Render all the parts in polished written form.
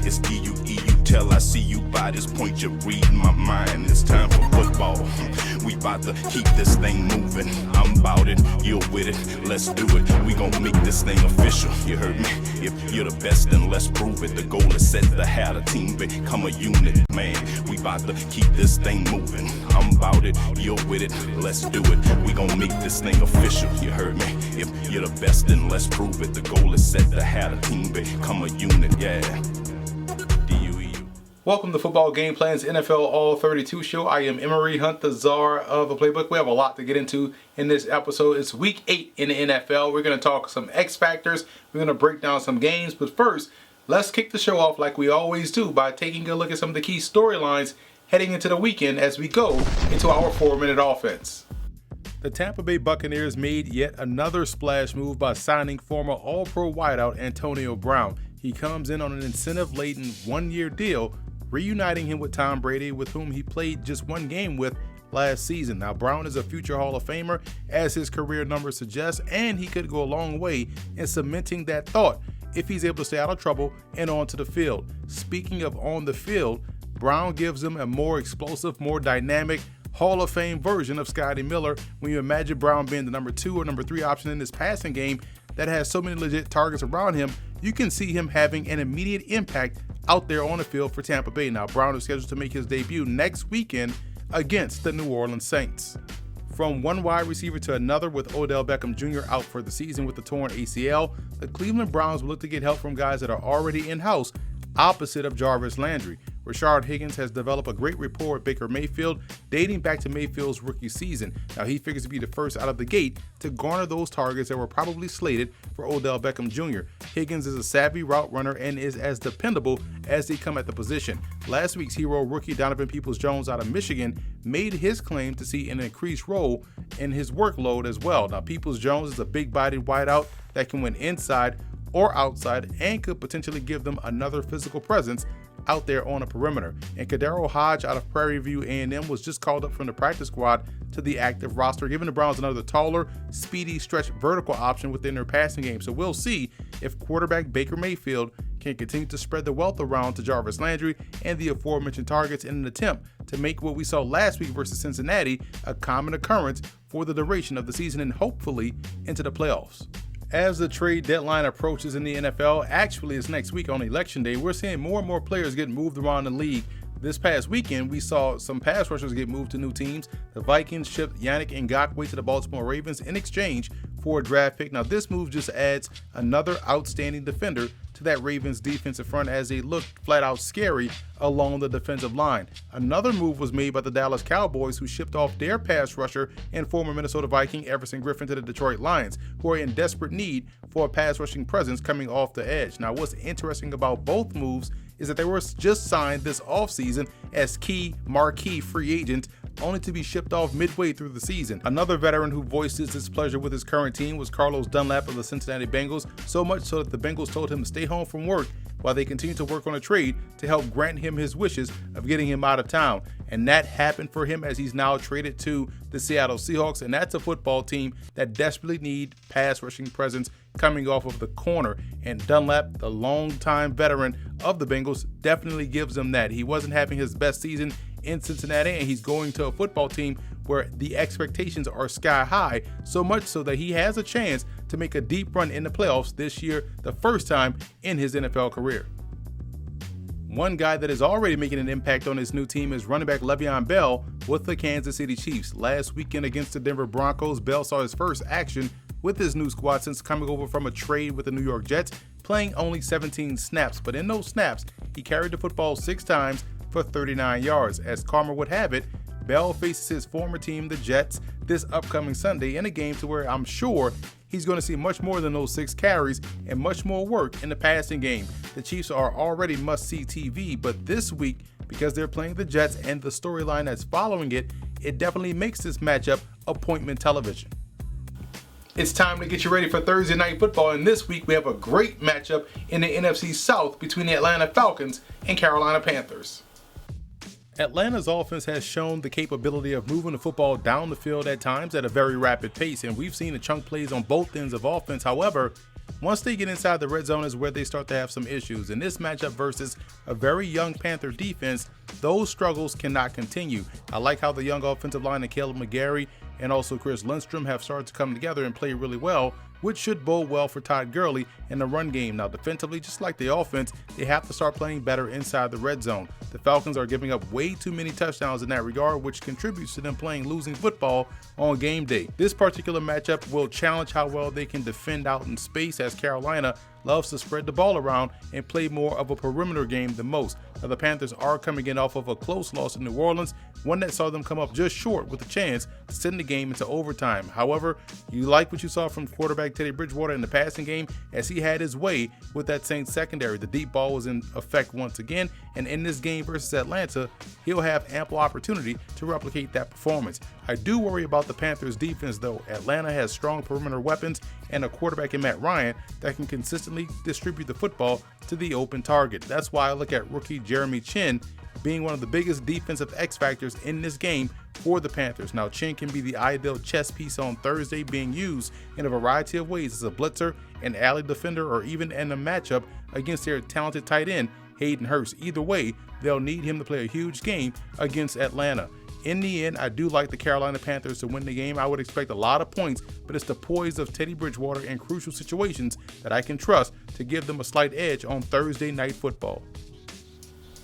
It's D-U-E-U tell. I see you by this point, you're reading my mind. It's time for football. We about to keep this thing moving. I'm about it, you're with it, let's do it. We gon' make this thing official, you heard me? If you're the best, then let's prove it. The goal is set to have a team become a unit, man. We about to keep this thing moving. I'm about it, you're with it, let's do it. We gon' make this thing official, you heard me? If you're the best, then let's prove it. The goal is set to have a team become a unit, yeah. D-U-E-U. Welcome to Football Game Plan's NFL All 32 show. I am Emery Hunt, the czar of the playbook. We have a lot to get into in this episode. It's week 8 in the NFL. We're going to talk some X factors. We're going to break down some games. But first, let's kick the show off like we always do by taking a look at some of the key storylines heading into the weekend as we go into our 4-minute offense. The Tampa Bay Buccaneers made yet another splash move by signing former All-Pro wideout Antonio Brown. He comes in on an incentive-laden one-year deal, reuniting him with Tom Brady, with whom he played just one game with last season. Now, Brown is a future Hall of Famer, as his career numbers suggest, and he could go a long way in cementing that thought if he's able to stay out of trouble and onto the field. Speaking of on the field, Brown gives him a more explosive, more dynamic, Hall of Fame version of Scotty Miller when you imagine Brown being the number 2 or number 3 option in this passing game that has so many legit targets around him. You can see him having an immediate impact out there on the field for Tampa Bay. Now, Brown is scheduled to make his debut next weekend against the New Orleans Saints. From one wide receiver to another, with Odell Beckham Jr. out for the season with the torn ACL, the Cleveland Browns will look to get help from guys that are already in-house, opposite of Jarvis Landry. Rashard Higgins has developed a great rapport with Baker Mayfield dating back to Mayfield's rookie season. Now, he figures to be the first out of the gate to garner those targets that were probably slated for Odell Beckham Jr. Higgins is a savvy route runner and is as dependable as they come at the position. Last week's hero rookie Donovan Peoples-Jones out of Michigan made his claim to see an increased role in his workload as well. Now, Peoples-Jones is a big-bodied wideout that can win inside or outside and could potentially give them another physical presence out there on a perimeter. And Kadaro Hodge out of Prairie View A&M was just called up from the practice squad to the active roster, giving the Browns another taller, speedy, stretch vertical option within their passing game. So we'll see if quarterback Baker Mayfield can continue to spread the wealth around to Jarvis Landry and the aforementioned targets in an attempt to make what we saw last week versus Cincinnati a common occurrence for the duration of the season and hopefully into the playoffs. As the trade deadline approaches in the NFL, actually it's next week on Election Day, we're seeing more and more players get moved around the league. This past weekend, we saw some pass rushers get moved to new teams. The Vikings shipped Yannick Ngakoue to the Baltimore Ravens in exchange for a draft pick. Now, this move just adds another outstanding defender to that Ravens defensive front as they look flat out scary along the defensive line. Another move was made by the Dallas Cowboys, who shipped off their pass rusher and former Minnesota Viking Everson Griffin to the Detroit Lions, who are in desperate need for a pass rushing presence coming off the edge. Now, what's interesting about both moves is that they were just signed this offseason as key marquee free agents, only to be shipped off midway through the season. Another veteran who voiced his displeasure with his current team was Carlos Dunlap of the Cincinnati Bengals, so much so that the Bengals told him to stay home from work while they continued to work on a trade to help grant him his wishes of getting him out of town. And that happened for him as he's now traded to the Seattle Seahawks, and that's a football team that desperately need pass rushing presence coming off of the corner. And Dunlap, the longtime veteran of the Bengals, definitely gives them that. He wasn't having his best season in Cincinnati, and he's going to a football team where the expectations are sky high, so much so that he has a chance to make a deep run in the playoffs this year, the first time in his NFL career. One guy that is already making an impact on his new team is running back Le'Veon Bell with the Kansas City Chiefs. Last weekend against the Denver Broncos, Bell saw his first action with his new squad since coming over from a trade with the New York Jets, playing only 17 snaps. But in those snaps, he carried the football 6 times for 39 yards. As karma would have it, Bell faces his former team, the Jets, this upcoming Sunday in a game to where I'm sure he's going to see much more than those 6 carries and much more work in the passing game. The Chiefs are already must-see TV, but this week, because they're playing the Jets and the storyline that's following it, it definitely makes this matchup appointment television. It's time to get you ready for Thursday Night Football, and this week we have a great matchup in the NFC South between the Atlanta Falcons and Carolina Panthers. Atlanta's offense has shown the capability of moving the football down the field at times at a very rapid pace, and we've seen the chunk plays on both ends of offense. However, Once they get inside the red zone is where they start to have some issues. In this matchup versus a very young Panther defense, those struggles cannot continue. I like how the young offensive line of Caleb McGarry and also Chris Lindstrom have started to come together and play really well, which should bode well for Todd Gurley in the run game. Now defensively, just like the offense, they have to start playing better inside the red zone. The Falcons are giving up way too many touchdowns in that regard, which contributes to them playing losing football on game day. This particular matchup will challenge how well they can defend out in space, as Carolina loves to spread the ball around and play more of a perimeter game than most. Now, the Panthers are coming in off of a close loss in New Orleans, one that saw them come up just short with a chance to send the game into overtime. However, you like what you saw from quarterback Teddy Bridgewater in the passing game, as he had his way with that Saints secondary. The deep ball was in effect once again, and in this game versus Atlanta, he'll have ample opportunity to replicate that performance. I do worry about the Panthers defense though. Atlanta has strong perimeter weapons and a quarterback in Matt Ryan that can consistently distribute the football to the open target. That's why I look at rookie Jeremy Chin being one of the biggest defensive X factors in this game for the Panthers. Now, Chin can be the ideal chess piece on Thursday, being used in a variety of ways as a blitzer, an alley defender, or even in a matchup against their talented tight end, Hayden Hurst. Either way, they'll need him to play a huge game against Atlanta. In the end, I do like the Carolina Panthers to win the game. I would expect a lot of points, but it's the poise of Teddy Bridgewater in crucial situations that I can trust to give them a slight edge on Thursday Night Football.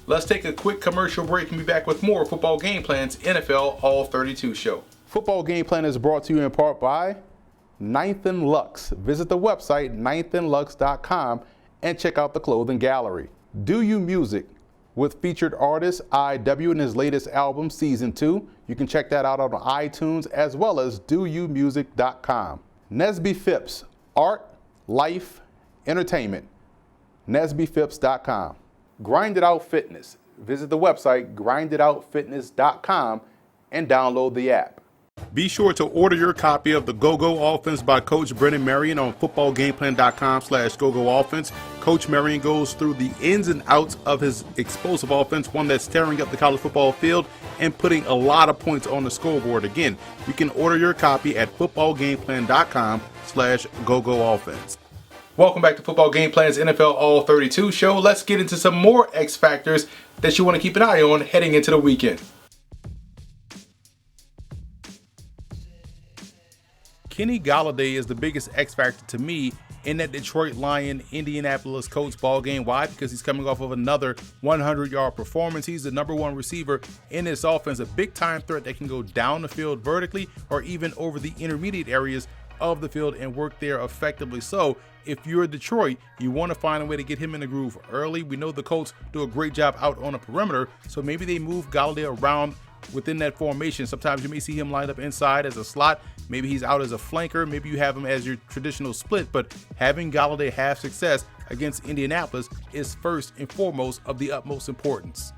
Let's take a quick commercial break and be back with more Football Game Plan's NFL All 32 show. Football Game Plan is brought to you in part by Ninth and Lux. Visit the website ninethandlux.com and check out the clothing gallery. Do You Music, with featured artist IW in his latest album, Season 2. You can check that out on iTunes as well as doyoumusic.com. Nesby Phipps, art, life, entertainment. NesbyPhipps.com. Grind It Out Fitness. Visit the website grinditoutfitness.com and download the app. Be sure to order your copy of the Go-Go Offense by Coach Brennan Marion on footballgameplan.com/GoGoOffense. Coach Marion goes through the ins and outs of his explosive offense, one that's tearing up the college football field and putting a lot of points on the scoreboard. Again, you can order your copy at footballgameplan.com/GoGoOffense. Welcome back to Football Game Plan's NFL All 32 show. Let's get into some more X factors that you want to keep an eye on heading into the weekend. Kenny Golladay is the biggest X factor to me in that Detroit Lion Indianapolis Colts ball game. Why? Because he's coming off of another 100-yard performance. He's the number one receiver in this offense, a big-time threat that can go down the field vertically or even over the intermediate areas of the field and work there effectively. So if you're Detroit, you want to find a way to get him in the groove early. We know the Colts do a great job out on the perimeter, so maybe they move Golladay around within that formation. Sometimes you may see him lined up inside as a slot. Maybe he's out as a flanker. Maybe you have him as your traditional split, but having Golladay have success against Indianapolis is first and foremost of the utmost importance.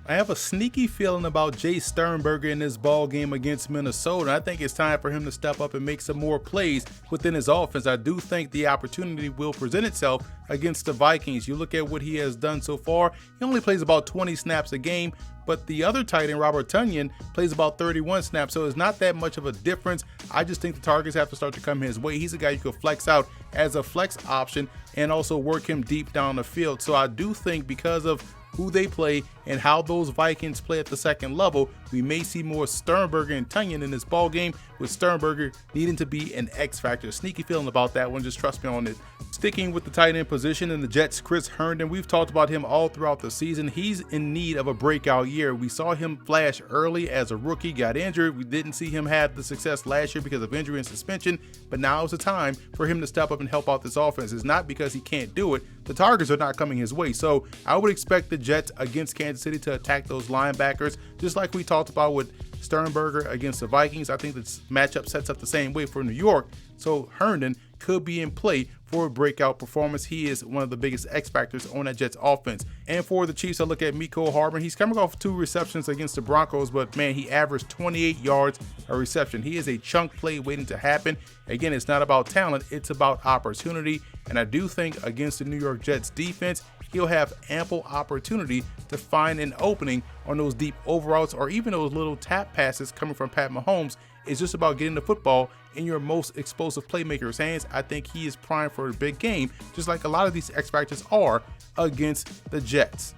I have a sneaky feeling about Jay Sternberger in this ball game against Minnesota. I think it's time for him to step up and make some more plays within his offense. I do think the opportunity will present itself against the Vikings. You look at what he has done so far. He only plays about 20 snaps a game, but the other tight end, Robert Tonyan, plays about 31 snaps, so it's not that much of a difference. I just think the targets have to start to come his way. He's a guy you could flex out as a flex option and also work him deep down the field. So I do think because of who they play and how those Vikings play at the second level, we may see more Sternberger and Tonyan in this ball game, with Sternberger needing to be an X factor. Sneaky feeling about that one, just trust me on it. Sticking with the tight end position in the Jets, Chris Herndon, we've talked about him all throughout the season. He's in need of a breakout year. We saw him flash early as a rookie, got injured. We didn't see him have the success last year because of injury and suspension, but now is the time for him to step up and help out this offense. It's not because he can't do it. The targets are not coming his way. So I would expect the Jets against Kansas City to attack those linebackers, just like we talked about with Sternberger against the Vikings. I think this matchup sets up the same way for New York. So Herndon could be in play for a breakout performance. He is one of the biggest X factors on that Jets offense. And for the Chiefs, I look at Mecole Hardman. He's coming off 2 receptions against the Broncos, but man, he averaged 28 yards a reception. He is a chunk play waiting to happen. Again, it's not about talent, it's about opportunity. And I do think against the New York Jets defense, he'll have ample opportunity to find an opening on those deep overouts or even those little tap passes coming from Pat Mahomes It's just about getting the football in your most explosive playmaker's hands. I think he is primed for a big game, just like a lot of these X Factors are against the Jets.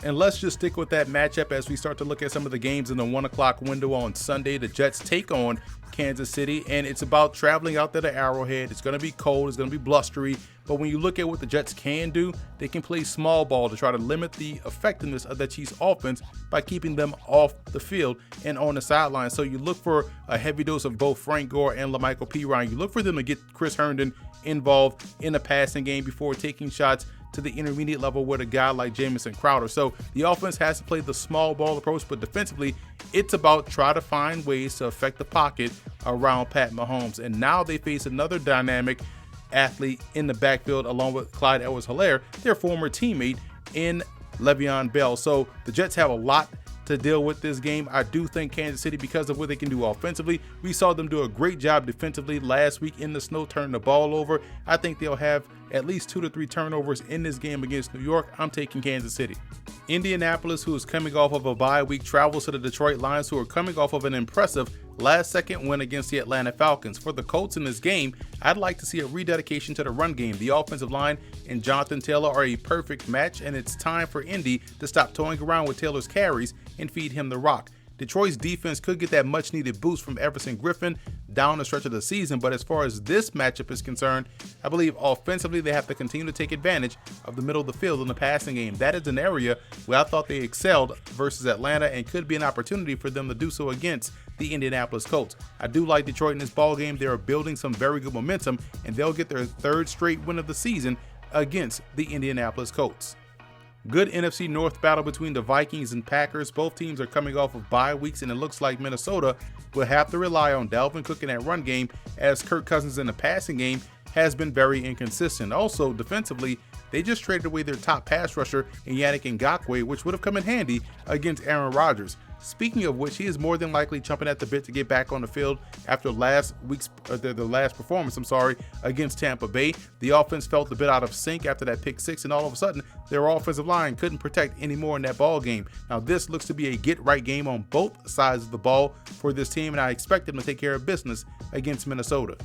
And let's just stick with that matchup as we start to look at some of the games in the 1 o'clock window on Sunday. The Jets take on Kansas City, and it's about traveling out there to Arrowhead. It's going to be cold. It's going to be blustery. But when you look at what the Jets can do, they can play small ball to try to limit the effectiveness of the Chiefs offense by keeping them off the field and on the sideline. So you look for a heavy dose of both Frank Gore and LaMichael P. Ryan. You look for them to get Chris Herndon involved in the passing game before taking shots to the intermediate level with a guy like Jamison Crowder. So the offense has to play the small ball approach, but defensively, it's about try to find ways to affect the pocket around Pat Mahomes. And now they face another dynamic athlete in the backfield along with Clyde Edwards-Helaire, their former teammate in Le'Veon Bell. So the Jets have a lot to deal with this game. I do think Kansas City, because of what they can do offensively, we saw them do a great job defensively last week in the snow, turning the ball over. I think they'll have at least 2 to 3 turnovers in this game against New York. I'm taking Kansas City. Indianapolis, who is coming off of a bye week, travels to the Detroit Lions, who are coming off of an impressive last-second win against the Atlanta Falcons. For the Colts in this game, I'd like to see a rededication to the run game. The offensive line and Jonathan Taylor are a perfect match, and it's time for Indy to stop toying around with Taylor's carries and feed him the rock. Detroit's defense could get that much-needed boost from Everson Griffin down the stretch of the season, but as far as this matchup is concerned, I believe offensively they have to continue to take advantage of the middle of the field in the passing game. That is an area where I thought they excelled versus Atlanta and could be an opportunity for them to do so against the Indianapolis Colts. I do like Detroit in this ball game. They are building some very good momentum, and they'll get their 3rd straight win of the season against the Indianapolis Colts. Good NFC North battle between the Vikings and Packers. Both teams are coming off of bye weeks, and it looks like Minnesota will have to rely on Dalvin Cook in that run game, as Kirk Cousins in the passing game has been very inconsistent. Also, defensively, they just traded away their top pass rusher in Yannick Ngakoue, which would have come in handy against Aaron Rodgers. Speaking of which, he is more than likely chomping at the bit to get back on the field after the last performance against Tampa Bay. The offense felt a bit out of sync after that pick 6, and all of a sudden, their offensive line couldn't protect anymore in that ball game. Now, this looks to be a get-right game on both sides of the ball for this team, and I expect them to take care of business against Minnesota.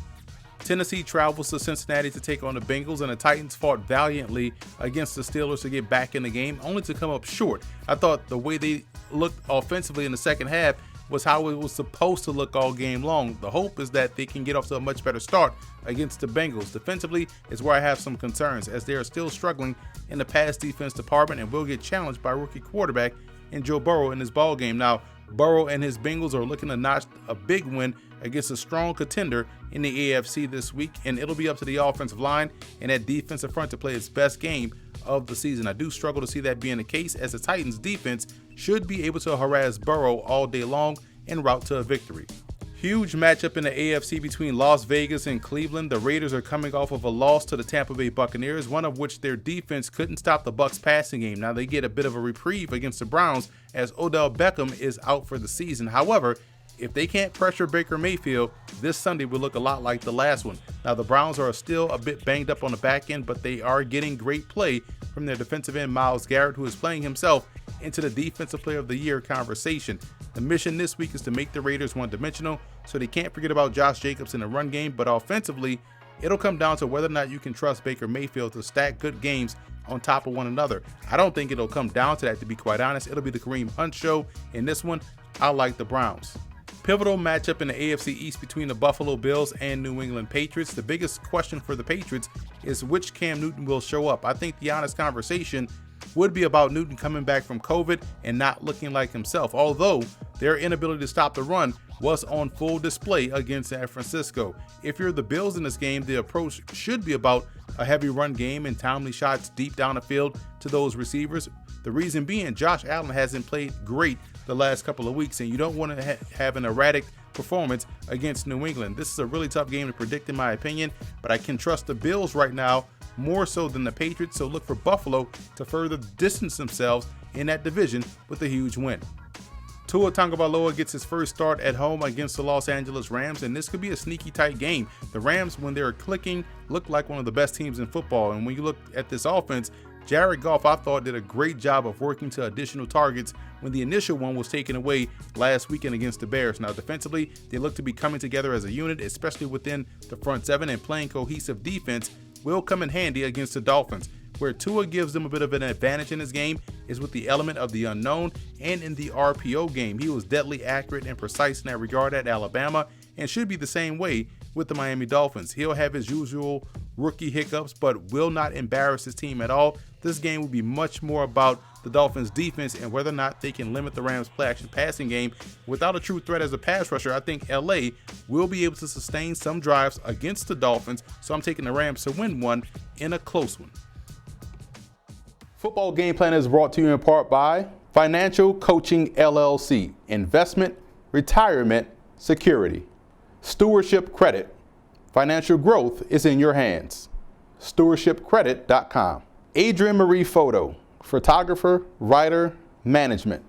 Tennessee travels to Cincinnati to take on the Bengals, and the Titans fought valiantly against the Steelers to get back in the game, only to come up short. I thought the way they looked offensively in the second half was how it was supposed to look all game long. The hope is that they can get off to a much better start against the Bengals. Defensively is where I have some concerns, as they are still struggling in the pass defense department and will get challenged by rookie quarterback in Joe Burrow in this ball game. Now, Burrow and his Bengals are looking to notch a big win against a strong contender in the AFC this week, and it'll be up to the offensive line and that defensive front to play its best game of the season. I do struggle to see that being the case, as the Titans defense should be able to harass Burrow all day long en route to a victory. Huge matchup in the AFC between Las Vegas and Cleveland. The Raiders are coming off of a loss to the Tampa Bay Buccaneers, one of which their defense couldn't stop the Bucs passing game. Now they get a bit of a reprieve against the Browns, as Odell Beckham is out for the season. However, if they can't pressure Baker Mayfield, this Sunday will look a lot like the last one. Now, the Browns are still a bit banged up on the back end, but they are getting great play from their defensive end, Myles Garrett, who is playing himself into the Defensive Player of the Year conversation. The mission this week is to make the Raiders one-dimensional, so they can't forget about Josh Jacobs in the run game, but offensively, it'll come down to whether or not you can trust Baker Mayfield to stack good games on top of one another. I don't think it'll come down to that, to be quite honest. It'll be the Kareem Hunt show. In this one, I like the Browns. Pivotal matchup in the AFC East between the Buffalo Bills and New England Patriots. The biggest question for the Patriots is which Cam Newton will show up. I think the honest conversation would be about Newton coming back from COVID and not looking like himself, although their inability to stop the run was on full display against San Francisco. If you're the Bills in this game, the approach should be about a heavy run game and timely shots deep down the field to those receivers. The reason being, Josh Allen hasn't played great the last couple of weeks, and you don't want to have an erratic performance against New England. This is a really tough game to predict, in my opinion, but I can trust the Bills right now more so than the Patriots, so look for Buffalo to further distance themselves in that division with a huge win. Tua Tagovailoa gets his first start at home against the Los Angeles Rams, and this could be a sneaky tight game. The Rams, when they're clicking, look like one of the best teams in football, and when you look at this offense, Jared Goff, I thought, did a great job of working to additional targets when the initial one was taken away last weekend against the Bears. Now, defensively, they look to be coming together as a unit, especially within the front seven, and playing cohesive defense will come in handy against the Dolphins. Where Tua gives them a bit of an advantage in this game is with the element of the unknown, and in the RPO game. He was deadly accurate and precise in that regard at Alabama, and should be the same way with the Miami Dolphins. He'll have his usual rookie hiccups, but will not embarrass his team at all. This game will be much more about the Dolphins defense and whether or not they can limit the Rams play action passing game. Without a true threat as a pass rusher, I think LA will be able to sustain some drives against the Dolphins, so I'm taking the Rams to win one in a close one. Football Game Plan is brought to you in part by Financial Coaching LLC, investment, retirement, security. Stewardship Credit, financial growth is in your hands. Stewardshipcredit.com. Adrienne Marie Photo, photographer, writer, management.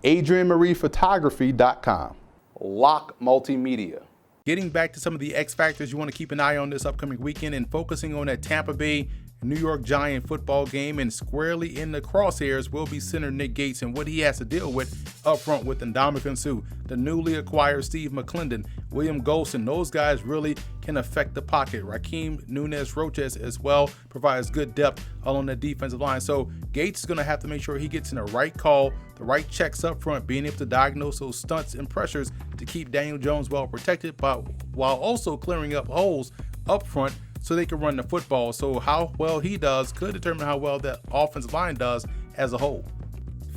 AdrienneMariePhotography.com. Lock Multimedia. Getting back to some of the X factors you want to keep an eye on this upcoming weekend, and focusing on that Tampa Bay New York Giant football game, and squarely in the crosshairs will be center Nick Gates and what he has to deal with up front with Ndamukong Suh, the newly acquired Steve McClendon, William Golston. Those guys really can affect the pocket. Raheem Nunez-Roches as well provides good depth along the defensive line. So Gates is going to have to make sure he gets in the right call, the right checks up front, being able to diagnose those stunts and pressures to keep Daniel Jones well protected, but while also clearing up holes up front so they can run the football. So how well he does could determine how well that offensive line does as a whole.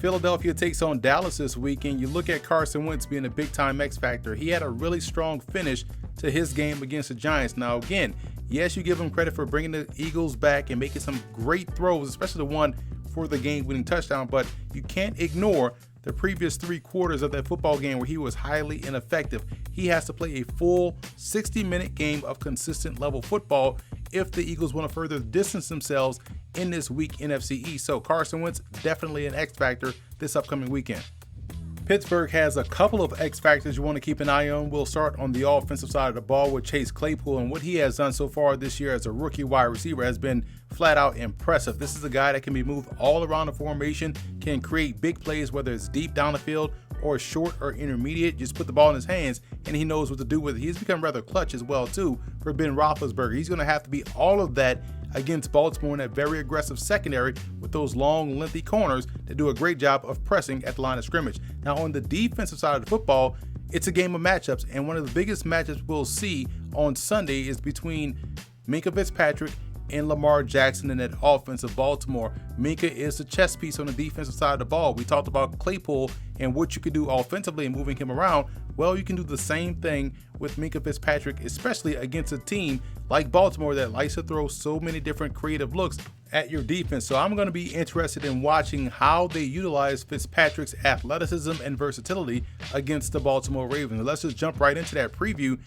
Philadelphia takes on Dallas this weekend. You look at Carson Wentz being a big-time X factor. He had a really strong finish to his game against the Giants. Now, again, yes, you give him credit for bringing the Eagles back and making some great throws, especially the one for the game-winning touchdown, but you can't ignore the previous 3 quarters of that football game where he was highly ineffective. He has to play a full 60-minute game of consistent level football if the Eagles want to further distance themselves in this weak NFC East. So Carson Wentz, definitely an X factor this upcoming weekend. Pittsburgh has a couple of X factors you want to keep an eye on. We'll start on the offensive side of the ball with Chase Claypool, and what he has done so far this year as a rookie wide receiver has been flat out impressive. This is a guy that can be moved all around the formation, can create big plays, whether it's deep down the field or short or intermediate. Just put the ball in his hands and he knows what to do with it. He's become rather clutch as well too for Ben Roethlisberger. He's going to have to be all of that against Baltimore in that very aggressive secondary with those long, lengthy corners that do a great job of pressing at the line of scrimmage. Now, on the defensive side of the football, it's a game of matchups, and one of the biggest matchups we'll see on Sunday is between Minkah Fitzpatrick and Lamar Jackson in that offense of Baltimore. Minkah is the chess piece on the defensive side of the ball. We talked about Claypool and what you can do offensively and moving him around. Well, you can do the same thing with Minkah Fitzpatrick, especially against a team like Baltimore that likes to throw so many different creative looks at your defense. So I'm going to be interested in watching how they utilize Fitzpatrick's athleticism and versatility against the Baltimore Ravens. Let's just jump right into that preview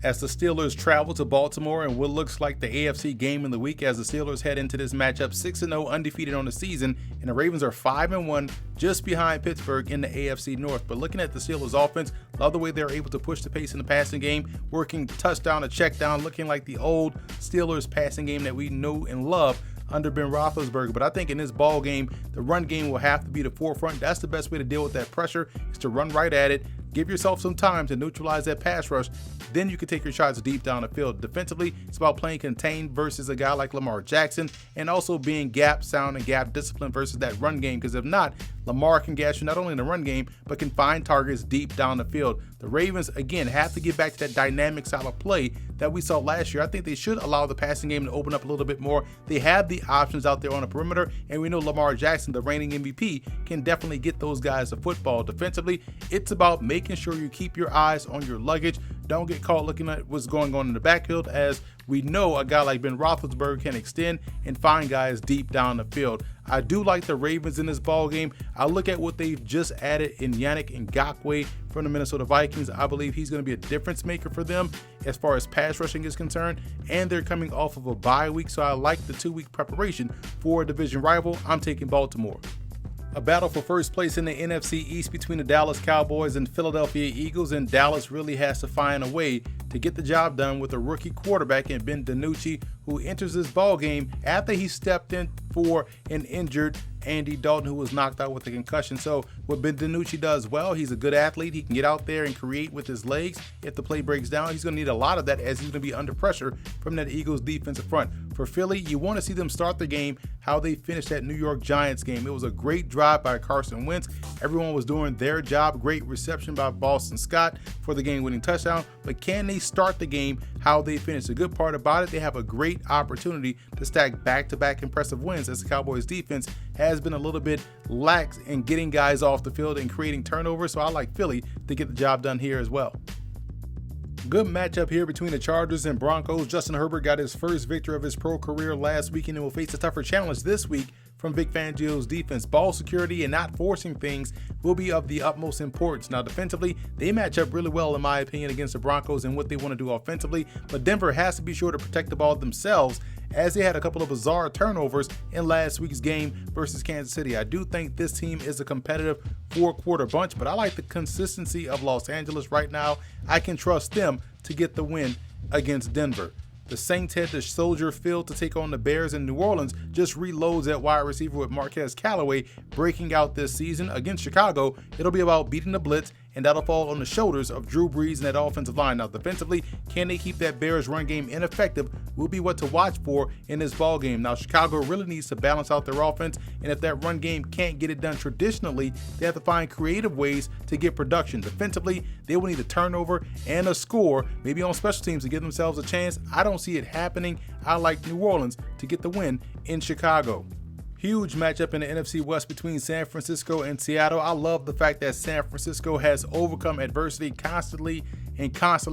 as the Steelers travel to Baltimore and what looks like the AFC game in the week, as the Steelers head into this matchup 6-0, undefeated on the season, and the Ravens are 5-1, just behind Pittsburgh in the AFC North. But looking at the Steelers offense, love the way they're able to push the pace in the passing game, working touchdown to check down, looking like the old Steelers passing game that we know and love under Ben Roethlisberger. But I think in this ball game, the run game will have to be the forefront. That's the best way to deal with that pressure, is to run right at it, give yourself some time to neutralize that pass rush. Then you can take your shots deep down the field. Defensively, it's about playing contained versus a guy like Lamar Jackson, and also being gap sound and gap discipline versus that run game, because if not, Lamar can gas you not only in the run game, but can find targets deep down the field. The Ravens, again, have to get back to that dynamic style of play that we saw last year. I think they should allow the passing game to open up a little bit more. They have the options out there on the perimeter, and we know Lamar Jackson, the reigning MVP, can definitely get those guys the football. Defensively, it's about making sure you keep your eyes on your luggage. Don't get caught looking at what's going on in the backfield, as we know a guy like Ben Roethlisberger can extend and find guys deep down the field. I do like the Ravens in this ball game. I look at what they've just added in Yannick Ngakoue from the Minnesota Vikings. I believe he's going to be a difference maker for them as far as pass rushing is concerned, and they're coming off of a bye week, so I like the 2-week preparation for a division rival. I'm taking Baltimore. A battle for first place in the NFC East between the Dallas Cowboys and Philadelphia Eagles, and Dallas really has to find a way to get the job done with a rookie quarterback in Ben DiNucci, who enters this ball game after he stepped in for an injured Andy Dalton, who was knocked out with a concussion. So what Ben DiNucci does well, he's a good athlete. He can get out there and create with his legs. If the play breaks down, he's going to need a lot of that, as he's going to be under pressure from that Eagles defensive front. For Philly, you want to see them start the game how they finished that New York Giants game. It was a great drive by Carson Wentz. Everyone was doing their job. Great reception by Boston Scott for the game-winning touchdown. But can they start the game how they finished? The good part about it, they have a great opportunity to stack back-to-back impressive wins, as the Cowboys defense has been a little bit lax in getting guys off the field and creating turnovers. So I like Philly to get the job done here as well. Good matchup here between the Chargers and Broncos. Justin Herbert got his first victory of his pro career last weekend and will face a tougher challenge this week from Vic Fangio's defense. Ball security and not forcing things will be of the utmost importance. Now, defensively, they match up really well, in my opinion, against the Broncos and what they want to do offensively, but Denver has to be sure to protect the ball themselves, as they had a couple of bizarre turnovers in last week's game versus Kansas City. I do think this team is a competitive four-quarter bunch, but I like the consistency of Los Angeles right now. I can trust them to get the win against Denver. The Saints head to Soldier Field to take on the Bears, and New Orleans just reloads at wide receiver with Marquez Callaway breaking out this season. Against Chicago, it'll be about beating the blitz, and that'll fall on the shoulders of Drew Brees and that offensive line. Now, defensively, can they keep that Bears run game ineffective will be what to watch for in this ball game. Now, Chicago really needs to balance out their offense, and if that run game can't get it done traditionally, they have to find creative ways to get production. Defensively, they will need a turnover and a score, maybe on special teams, to give themselves a chance. I don't see it happening. I like New Orleans to get the win in Chicago. Huge matchup in the NFC West between San Francisco and Seattle. I love the fact that San Francisco has overcome adversity constantly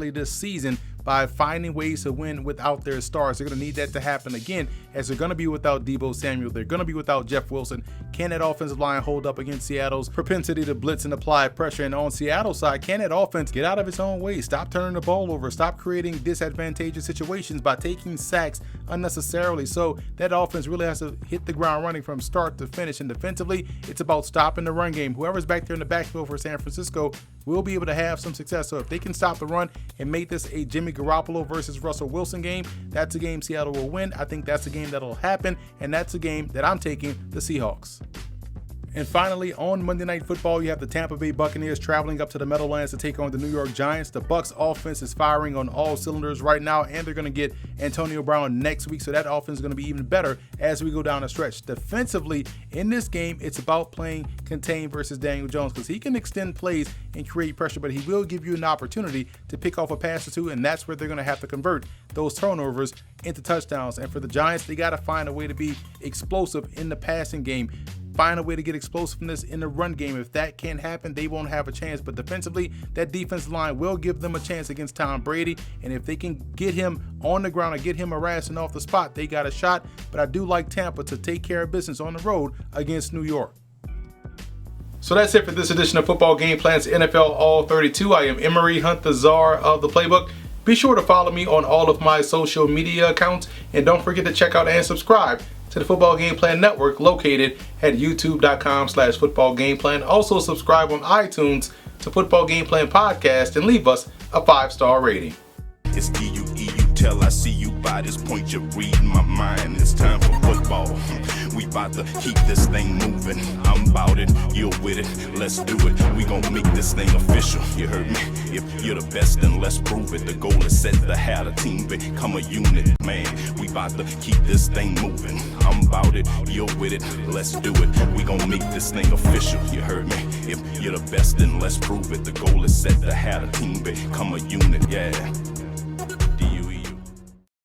this season by finding ways to win without their stars. They're going to need that to happen again, as they're going to be without Deebo Samuel. They're going to be without Jeff Wilson. Can that offensive line hold up against Seattle's propensity to blitz and apply pressure? And on Seattle's side, can that offense get out of its own way? Stop turning the ball over. Stop creating disadvantageous situations by taking sacks unnecessarily. So that offense really has to hit the ground running from start to finish. And defensively, it's about stopping the run game. Whoever's back there in the backfield for San Francisco will be able to have some success. So if they can stop the run and make this a Jimmy Garoppolo versus Russell Wilson game, that's a game Seattle will win. I think that's a game that'll happen, and that's a game that I'm taking the Seahawks. And finally, on Monday Night Football, you have the Tampa Bay Buccaneers traveling up to the Meadowlands to take on the New York Giants. The Bucs offense is firing on all cylinders right now, and they're going to get Antonio Brown next week, so that offense is going to be even better as we go down the stretch. Defensively, in this game, it's about playing contained versus Daniel Jones, because he can extend plays and create pressure, but he will give you an opportunity to pick off a pass or two, and that's where they're going to have to convert those turnovers into touchdowns. And for the Giants, they got to find a way to be explosive in the passing game. Find a way to get explosiveness in the run game. If that can't happen, they won't have a chance. But defensively, that defensive line will give them a chance against Tom Brady. And if they can get him on the ground or get him harassing off the spot, they got a shot. But I do like Tampa to take care of business on the road against New York. So that's it for this edition of Football Game Plan's NFL All 32. I am Emery Hunt, the czar of the playbook. Be sure to follow me on all of my social media accounts. And don't forget to check out and subscribe to the Football Game Plan Network, located at youtube.com/footballgameplan. Also subscribe on iTunes to Football Game Plan Podcast and leave us a 5-star rating. It's D-U-E, you tell I see you by this point, you're reading my mind. It's time for football. We about to keep this thing moving. I'm about it, you're with it, let's do it. We gon' make this thing official, you heard me? If you're the best, then let's prove it. The goal is set to have a team become a unit, man. We about to keep this thing moving. I'm about it, you're with it, let's do it. We gon' make this thing official, you heard me? If you're the best, then let's prove it. The goal is set to have a team become a unit, yeah.